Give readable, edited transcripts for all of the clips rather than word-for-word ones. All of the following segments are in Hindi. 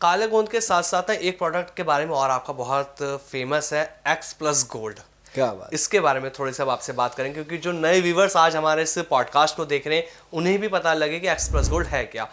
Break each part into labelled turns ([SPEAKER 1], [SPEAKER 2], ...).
[SPEAKER 1] काले गोंद के साथ साथ एक प्रोडक्ट के बारे में और आपका बहुत फेमस है, एक्स प्लस गोल्ड।
[SPEAKER 2] क्या बात।
[SPEAKER 1] इसके बारे में थोड़ी सी अब आपसे बात करेंगे, क्योंकि जो नए व्यूवर्स आज हमारे इस पॉडकास्ट को देख रहे हैं उन्हें भी पता लगे कि एक्स प्लस गोल्ड है क्या।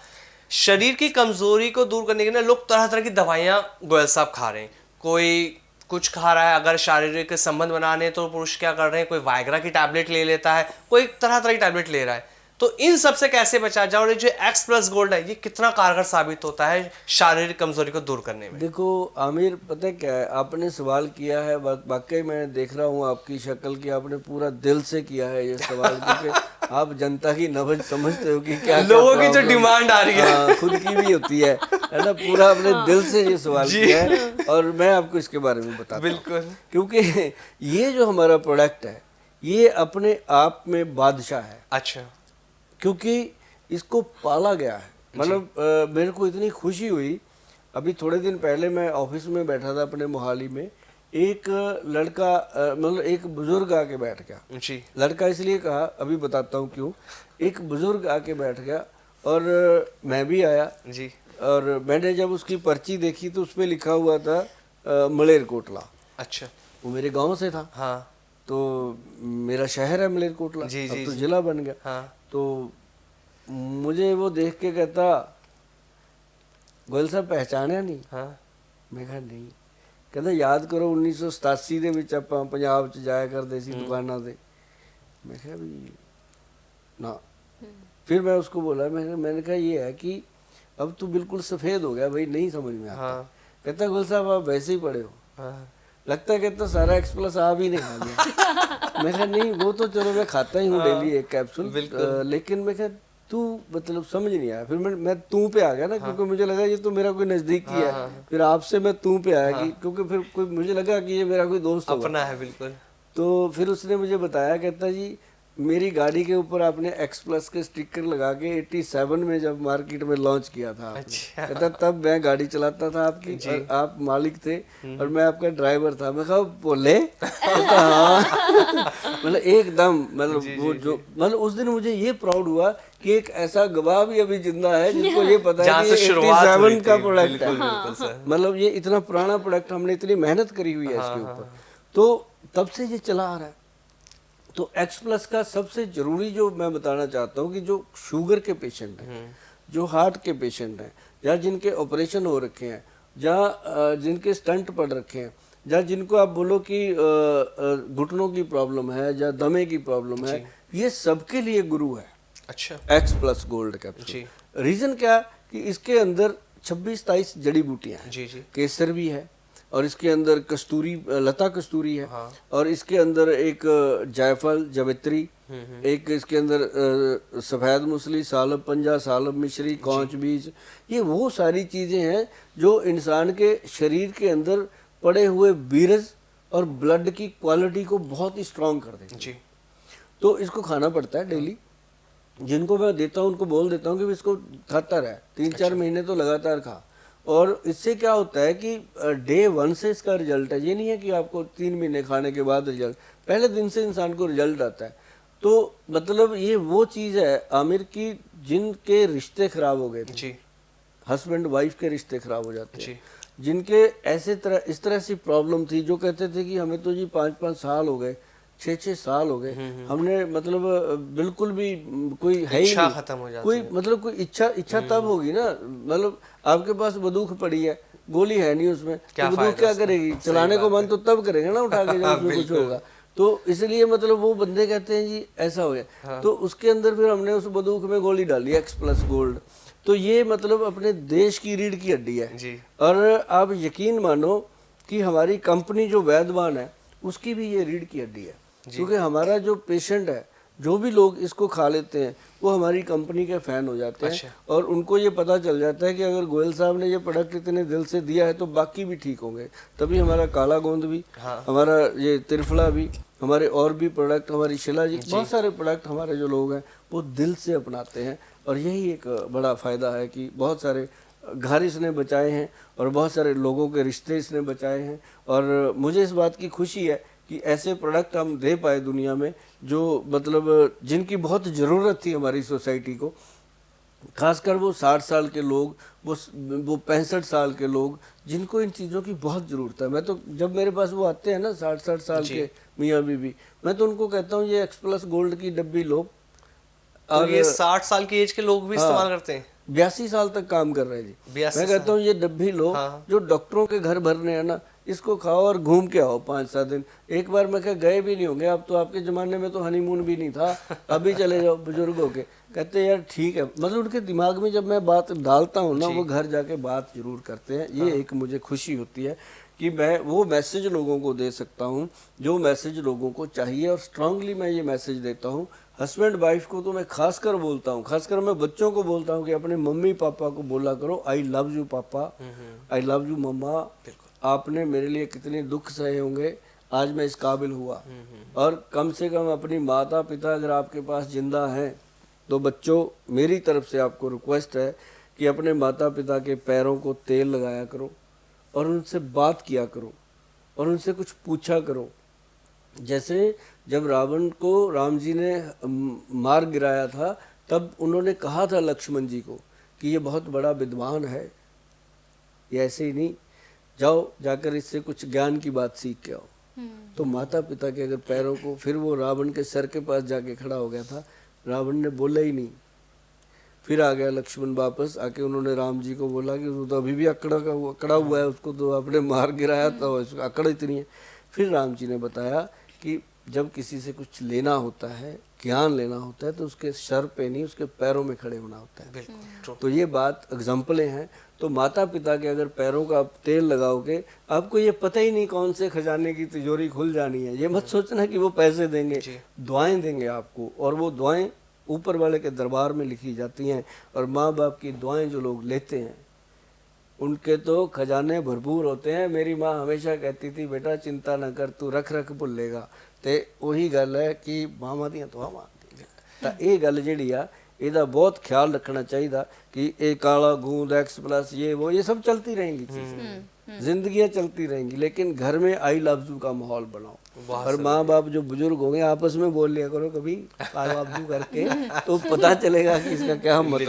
[SPEAKER 1] शरीर की कमजोरी को दूर करने के लिए लोग तरह तरह की दवाइयाँ गोयल साहब खा रहे हैं। कोई कुछ खा रहा है, अगर शारीरिक संबंध बनाने तो पुरुष क्या कर रहे हैं, कोई वायग्रा की टैबलेट ले लेता है, कोई तरह तरह की टैबलेट ले रहा है। तो इन सब से कैसे बचा जाए, और ये जो एक्स प्लस गोल्ड है ये कितना कारगर साबित होता है शारीरिक कमजोरी को दूर करने में?
[SPEAKER 2] देखो आमिर, पता है क्या है, आपने सवाल किया है, वाकई मैं देख रहा हूँ आपकी शक्ल की, आपने पूरा दिल से किया है ये सवाल, क्योंकि आप जनता की नब्ज समझते हो कि क्या
[SPEAKER 1] लोगों की जो डिमांड आ रही है
[SPEAKER 2] खुद की भी होती है ना। पूरा अपने दिल से ये सवाल किया है और मैं आपको इसके बारे में बताता हूँ।
[SPEAKER 1] बिल्कुल,
[SPEAKER 2] क्योंकि ये जो हमारा प्रोडक्ट है ये अपने आप में बादशाह है।
[SPEAKER 1] अच्छा,
[SPEAKER 2] क्योंकि इसको पाला गया है। मतलब मेरे को इतनी खुशी हुई, अभी थोड़े दिन पहले मैं ऑफिस में बैठा था अपने मोहाली में, एक लड़का मतलब एक बुजुर्ग आके बैठ गया
[SPEAKER 1] जी।
[SPEAKER 2] लड़का इसलिए कहा, अभी बताता हूँ क्यों। एक बुजुर्ग आके बैठ गया और मैं भी आया
[SPEAKER 1] जी।
[SPEAKER 2] और मैंने जब उसकी पर्ची देखी तो उस पर लिखा हुआ था मलेरकोटला।
[SPEAKER 1] अच्छा,
[SPEAKER 2] वो मेरे गांव से था।
[SPEAKER 1] हाँ
[SPEAKER 2] तो मेरा शहर है मलेरकोटला,
[SPEAKER 1] जी,
[SPEAKER 2] अब
[SPEAKER 1] जी,
[SPEAKER 2] तो
[SPEAKER 1] जी।
[SPEAKER 2] जिला बन गया।
[SPEAKER 1] हाँ
[SPEAKER 2] तो मुझे वो देख के कहता, गोयल साहब पहचानिया नहीं?
[SPEAKER 1] हाँ।
[SPEAKER 2] मैं कहा नहीं। कहता याद करो 1987 ਦੇ ਵਿੱਚ ਆਪਾਂ ਪੰਜਾਬ ਚ ਜਾਇਆ ਕਰਦੇ ਸੀ ਦੁਕਾਨਾਂ ਤੇ। मैं कहा भी ना। फिर मैं उसको बोला, मैंने कहा ये है कि अब तो बिल्कुल सफ़ेद हो गया भाई, नहीं समझ में आता।
[SPEAKER 1] हाँ
[SPEAKER 2] कहता गोयल साहब आप वैसे ही पड़े हो,
[SPEAKER 1] हाँ।
[SPEAKER 2] लगता है कहता सारा एक्स प्लस आप ही ने खा लिया। मैं कहा नहीं, वो तो चलो मैं खाता ही हूँ डेली एक कैप्सूल, लेकिन मैं कहा तू मतलब समझ नहीं आया। फिर मैं तू पे आ गया ना, क्योंकि मुझे लगा ये तो मेरा कोई नजदीकी है। फिर आपसे मैं तू पे आया कि क्योंकि फिर कोई मुझे लगा कि ये मेरा कोई दोस्त होगा,
[SPEAKER 1] अपना है। बिल्कुल।
[SPEAKER 2] तो फिर उसने मुझे बताया, कहता जी मेरी गाड़ी के ऊपर आपने एक्स प्लस के स्टिकर लगा के 87 में जब मार्केट में लॉन्च किया था आपने।
[SPEAKER 1] अच्छा।
[SPEAKER 2] कहता तब मैं गाड़ी चलाता था आपकी और आप मालिक थे और मैं आपका ड्राइवर था। मैं कहा बोले? कहता हाँ। मतलब एकदम मतलब वो जो मतलब उस दिन मुझे ये प्राउड हुआ कि एक ऐसा गवाह भी अभी जिंदा है जिसको ये पता है कि ये 87 का प्रोडक्ट है। मतलब ये इतना पुराना प्रोडक्ट, हमने इतनी मेहनत करी हुई है इसके ऊपर, तो तब से ये चला आ रहा है। तो एक्स प्लस का सबसे जरूरी जो मैं बताना चाहता हूँ कि जो शुगर के पेशेंट हैं, जो हार्ट के पेशेंट हैं, या जिनके ऑपरेशन हो रखे हैं, या जिनके स्टंट पड़ रखे हैं, या जिनको आप बोलो कि घुटनों की प्रॉब्लम है या दमे की प्रॉब्लम है, ये सबके लिए गुरु है।
[SPEAKER 1] अच्छा,
[SPEAKER 2] X plus gold capsule. Reason क्या कि इसके अंदर 26-27 जड़ी बूटियां हैं।
[SPEAKER 1] जी जी।
[SPEAKER 2] केसर भी है और इसके अंदर कस्तूरी, लता कस्तूरी है।
[SPEAKER 1] हाँ।
[SPEAKER 2] और इसके अंदर एक जायफल, जवित्री, एक इसके अंदर सफ़ेद मूसली, सालब पंजा, सालब मिश्री, कौच बीज, ये वो सारी चीज़ें हैं जो इंसान के शरीर के अंदर पड़े हुए बीरज और ब्लड की क्वालिटी को बहुत ही स्ट्रॉन्ग कर देंगे जी। तो इसको खाना पड़ता है डेली। जिनको मैं देता हूँ उनको बोल देता हूँ कि इसको खाता रहे, 3-4 महीने तो लगातार खा। और इससे क्या होता है कि डे 1 से इसका रिजल्ट है। ये नहीं है कि आपको 3 महीने खाने के बाद रिजल्ट, पहले दिन से इंसान को रिजल्ट आता है। तो मतलब ये वो चीज़ है आमिर की, जिनके रिश्ते खराब हो गए थे, हस्बैंड वाइफ के रिश्ते खराब हो जाते हैं, जिनके इस तरह सी प्रॉब्लम थी, जो कहते थे कि हमें तो जी 5-5 साल हो गए, 6-6 साल हो गए, हमने मतलब बिल्कुल भी कोई है ही नहीं,
[SPEAKER 1] खत्म हो जाती
[SPEAKER 2] कोई मतलब कोई इच्छा तब होगी ना। मतलब आपके पास बंदूक पड़ी है, गोली है नहीं उसमें, तो बंदूक क्या करेगी? चलाने को मन तो तब करेगा ना उठा के जब उसमें कुछ होगा। तो इसलिए मतलब वो बंदे कहते हैं जी ऐसा हो गया। तो उसके अंदर फिर हमने उस बंदूक में गोली डाली एक्स प्लस गोल्ड। तो ये मतलब अपने देश की रीढ़ की हड्डी है जी। और आप यकीन मानो कि हमारी कंपनी जो वैद्यवान है उसकी भी ये रीढ़ की हड्डी है, क्योंकि हमारा जो पेशेंट है, जो भी लोग इसको खा लेते हैं वो हमारी कंपनी के फ़ैन हो जाते हैं। और उनको ये पता चल जाता है कि अगर गोयल साहब ने ये प्रोडक्ट इतने दिल से दिया है तो बाकी भी ठीक होंगे। तभी हमारा काला गोंद भी, हमारा ये त्रिफला भी, हमारे और भी प्रोडक्ट, हमारी शिला जी, बहुत सारे प्रोडक्ट हमारे जो लोग हैं वो दिल से अपनाते हैं। और यही एक बड़ा फ़ायदा है कि बहुत सारे घर इसने बचाए हैं और बहुत सारे लोगों के रिश्ते इसने बचाए हैं। और मुझे इस बात की खुशी है कि ऐसे प्रोडक्ट हम दे पाए दुनिया में, जो मतलब जिनकी बहुत ज़रूरत थी हमारी सोसाइटी को। खासकर वो 60 साल के लोग, वो 65 साल के लोग, जिनको इन चीज़ों की बहुत ज़रूरत है। मैं तो जब मेरे पास वो आते हैं ना 60 साल के मियाँ बीबी, मैं तो उनको कहता हूँ ये एक्सप्लस गोल्ड की डब्बी लो।
[SPEAKER 1] तो ये 60 साल की एज के लोग भी इस्तेमाल करते हैं?
[SPEAKER 2] 82 साल तक काम कर रहे हैं जी।
[SPEAKER 1] 82
[SPEAKER 2] मैं कहता हूँ ये डब्बी लो, जो डॉक्टरों के घर भरने हैं ना, इसको खाओ और घूम के आओ 5-7 दिन। एक बार मैं कहा गए भी नहीं होंगे, अब तो आपके ज़माने में तो हनीमून भी नहीं था, अभी चले जाओ बुजुर्गों के। कहते यार ठीक है, मतलब उनके दिमाग में जब मैं बात डालता हूँ ना, वो घर जाके बात जरूर करते हैं। ये एक मुझे खुशी होती है कि मैं वो मैसेज लोगों को दे सकता हूँ जो मैसेज लोगों को चाहिए, और स्ट्रांगली मैं ये मैसेज देता हूँ। हस्बैंड वाइफ को तो मैं खासकर बोलता हूँ, खासकर मैं बच्चों को बोलता हूँ कि अपने मम्मी पापा को बोला करो आई लव यू पापा, आई लव यू मम्मा, आपने मेरे लिए कितने दुख सहे होंगे, आज मैं इस काबिल हुआ। और कम से कम अपनी माता पिता अगर आपके पास जिंदा हैं तो बच्चों मेरी तरफ से आपको रिक्वेस्ट है कि अपने माता पिता के पैरों को तेल लगाया करो और उनसे बात किया करो और उनसे कुछ पूछा करो। जैसे जब रावण को राम जी ने मार गिराया था, तब उन्होंने कहा था लक्ष्मण जी को कि ये बहुत बड़ा विद्वान है, ये ऐसे ही नहीं, जाओ जाकर इससे कुछ ज्ञान की बात सीख के आओ। तो माता पिता के अगर पैरों को, फिर वो रावण के सर के पास जाके खड़ा हो गया था, रावण ने बोला ही नहीं। फिर आ गया लक्ष्मण वापस आके, उन्होंने राम जी को बोला कि वो तो अभी भी अकड़ा हुआ है, उसको तो आपने मार गिराया था, उसको अकड़ इतनी है। फिर राम जी ने बताया कि जब किसी से कुछ लेना होता है, ज्ञान लेना होता है, तो उसके सर पे नहीं उसके पैरों में खड़े होना होता है। तो ये बात एग्जाम्पलें हैं। तो माता पिता के अगर पैरों का आप तेल लगाओगे, आपको ये पता ही नहीं कौन से खजाने की तिजोरी खुल जानी है। ये मत सोचना कि वो पैसे देंगे, दुआएं देंगे आपको, और वो दुआएं ऊपर वाले के दरबार में लिखी जाती हैं। और माँ बाप की दुआएं जो लोग लेते हैं उनके तो खजाने भरपूर होते हैं। मेरी माँ हमेशा कहती थी बेटा चिंता न कर, तू रख रख भुल्लेगा। ते वही गल है कि मावां दियां दुआवां तां ये गल जिहड़ी आ ਇਹਦਾ बहुत ख्याल रखना चाहिए कि एक काला गूंद एक्सप्लस ये सब चलती रहेंगी चीज़ें, जिंदगियाँ चलती रहेंगी, लेकिन घर में आई लव यू का माहौल बनाओ। और माँ बाप जो बुजुर्ग होंगे आपस में बोल लिया करो कभी आई लव यू करके, तो पता चलेगा कि इसका क्या मतलब।